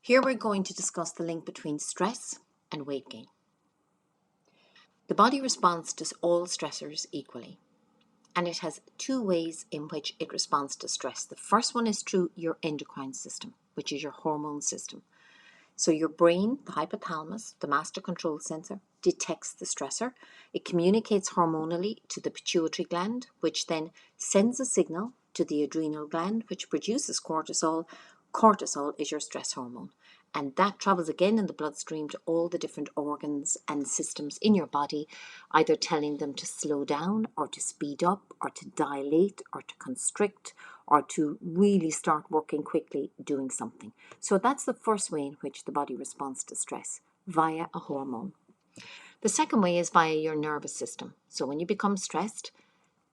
Here we're going to discuss the link between stress and weight gain. The body responds to all stressors equally, and it has two ways in which it responds to stress. The first one is through your endocrine system, which is your hormone system. So your brain, the hypothalamus, the master control center, detects the stressor. It communicates hormonally to the pituitary gland, which then sends a signal to the adrenal gland, which produces cortisol. Cortisol is your stress hormone. And that travels again in the bloodstream to all the different organs and systems in your body, either telling them to slow down or to speed up or to dilate or to constrict or to really start working quickly, doing something. So that's the first way in which the body responds to stress, via a hormone. The second way is via your nervous system. So when you become stressed,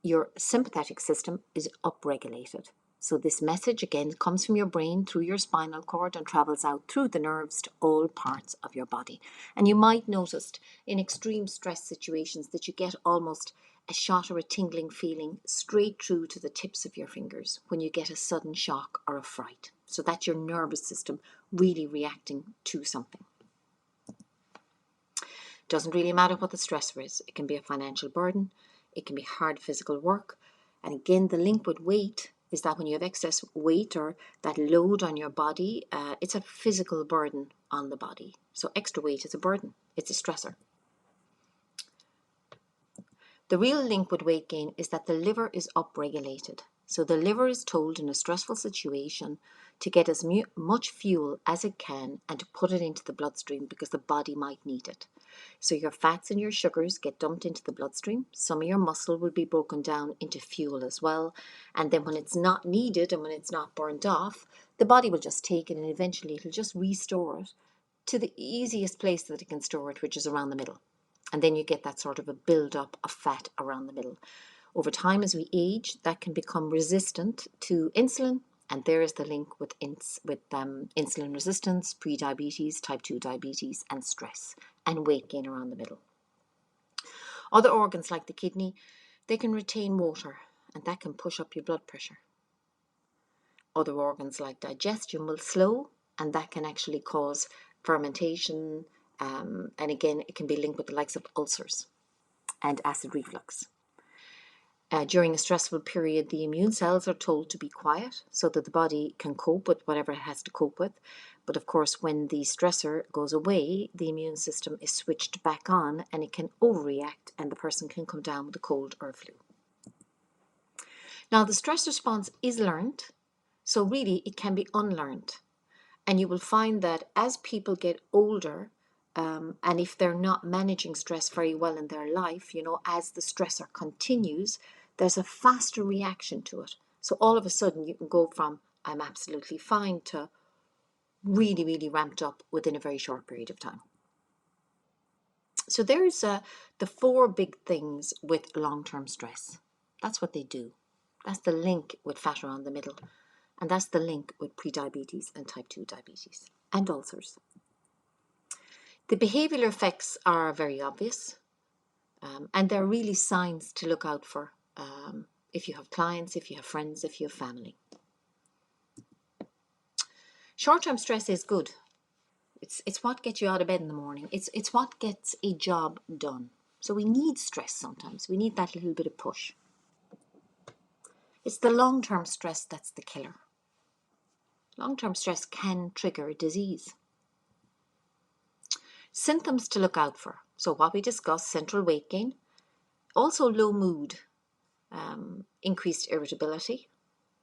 your sympathetic system is upregulated. So this message again comes from your brain through your spinal cord and travels out through the nerves to all parts of your body. And you might notice in extreme stress situations that you get almost a shot or a tingling feeling straight through to the tips of your fingers when you get a sudden shock or a fright. So that's your nervous system really reacting to something. Doesn't really matter what the stressor is. It can be a financial burden. It can be hard physical work. And again, the link with weight is that when you have excess weight or that load on your body, it's a physical burden on the body. So extra weight is a burden. It's a stressor. The real link with weight gain is that the liver is upregulated. So the liver is told in a stressful situation to get as much fuel as it can and to put it into the bloodstream because the body might need it. So your fats and your sugars get dumped into the bloodstream. Some of your muscle will be broken down into fuel as well. And then when it's not needed and when it's not burnt off, the body will just take it and eventually it'll just restore it to the easiest place that it can store it, which is around the middle. And then you get that sort of a build-up of fat around the middle. Over time, as we age, that can become resistant to insulin. And there is the link with insulin resistance, pre-diabetes, type 2 diabetes, and stress, and weight gain around the middle. Other organs like the kidney, they can retain water, and that can push up your blood pressure. Other organs like digestion will slow, and that can actually cause fermentation, and again, it can be linked with the likes of ulcers and acid reflux. During a stressful period, the immune cells are told to be quiet so that the body can cope with whatever it has to cope with. But of course, when the stressor goes away, the immune system is switched back on and it can overreact and the person can come down with a cold or a flu. Now, the stress response is learned, so really it can be unlearned. And you will find that as people get older, and if they're not managing stress very well in their life, as the stressor continues, there's a faster reaction to it. So all of a sudden you can go from I'm absolutely fine to really, really ramped up within a very short period of time. So there's the four big things with long-term stress. That's what they do. That's the link with fat around the middle. And that's the link with prediabetes and type 2 diabetes and ulcers. The behavioral effects are very obvious, and they're really signs to look out for if you have clients, if you have friends, if you have family. Short-term stress is good. It's what gets you out of bed in the morning. It's what gets a job done. So we need stress sometimes. We need that little bit of push. It's the long-term stress that's the killer. Long-term stress can trigger a disease. Symptoms to look out for. So what we discussed, central weight gain, also low mood, increased irritability,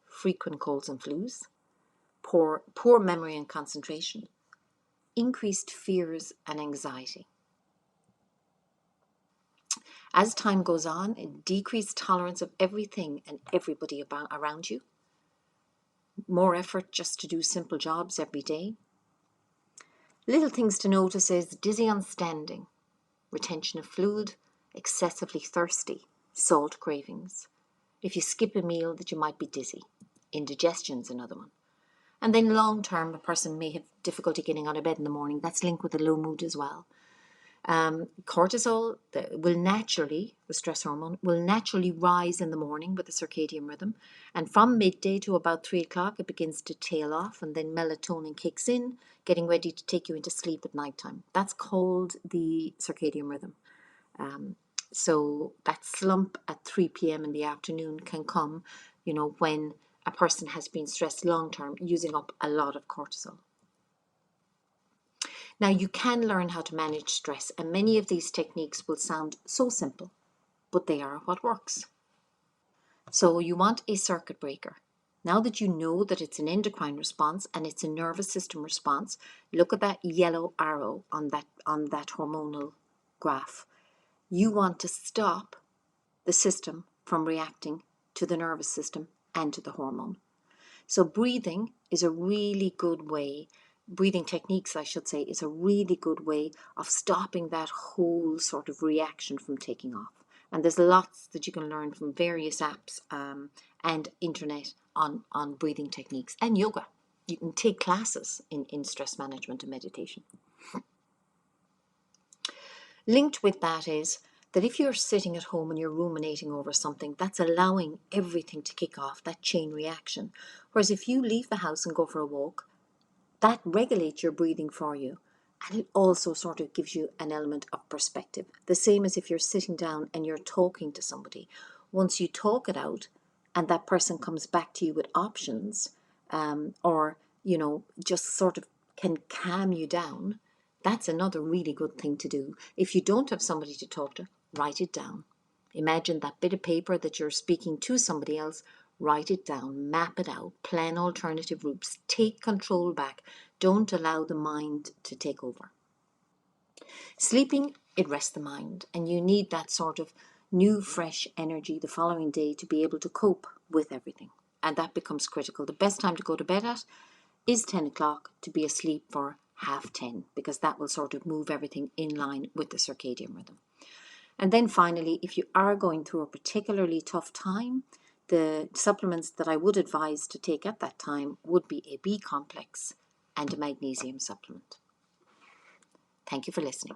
frequent colds and flus, poor memory and concentration, increased fears and anxiety. As time goes on, a decreased tolerance of everything and everybody around you, more effort just to do simple jobs every day. Little things to notice is dizzy on standing, retention of fluid, excessively thirsty, salt cravings. If you skip a meal, that you might be dizzy. Indigestion is another one. And then long term, a person may have difficulty getting out of bed in the morning. That's linked with the low mood as well. Cortisol the stress hormone, will naturally rise in the morning with the circadian rhythm. And from midday to about 3 o'clock, it begins to tail off, and then melatonin kicks in, getting ready to take you into sleep at nighttime. That's called the circadian rhythm. So that slump at 3 p.m. in the afternoon can come, when a person has been stressed long term, using up a lot of cortisol. Now, you can learn how to manage stress, and many of these techniques will sound so simple, but they are what works. So you want a circuit breaker. Now that you know that it's an endocrine response and it's a nervous system response, look at that yellow arrow on that hormonal graph. You want to stop the system from reacting to the nervous system and to the hormone. So breathing techniques, I should say, is a really good way of stopping that whole sort of reaction from taking off. And there's lots that you can learn from various apps and internet on breathing techniques and yoga. You can take classes in stress management and meditation. Linked with that is that if you're sitting at home and you're ruminating over something, that's allowing everything to kick off, that chain reaction. Whereas if you leave the house and go for a walk, that regulates your breathing for you. And it also sort of gives you an element of perspective. The same as if you're sitting down and you're talking to somebody. Once you talk it out and that person comes back to you with options, or, just sort of can calm you down, that's another really good thing to do. If you don't have somebody to talk to, write it down. Imagine that bit of paper that you're speaking to somebody else. Write it down, map it out, plan alternative routes, take control back. Don't allow the mind to take over. Sleeping, it rests the mind, and you need that sort of new, fresh energy the following day to be able to cope with everything. And that becomes critical. The best time to go to bed at is 10 o'clock, to be asleep for 10:30, because that will sort of move everything in line with the circadian rhythm. And then finally, if you are going through a particularly tough time, the supplements that I would advise to take at that time would be a B complex and a magnesium supplement. Thank you for listening.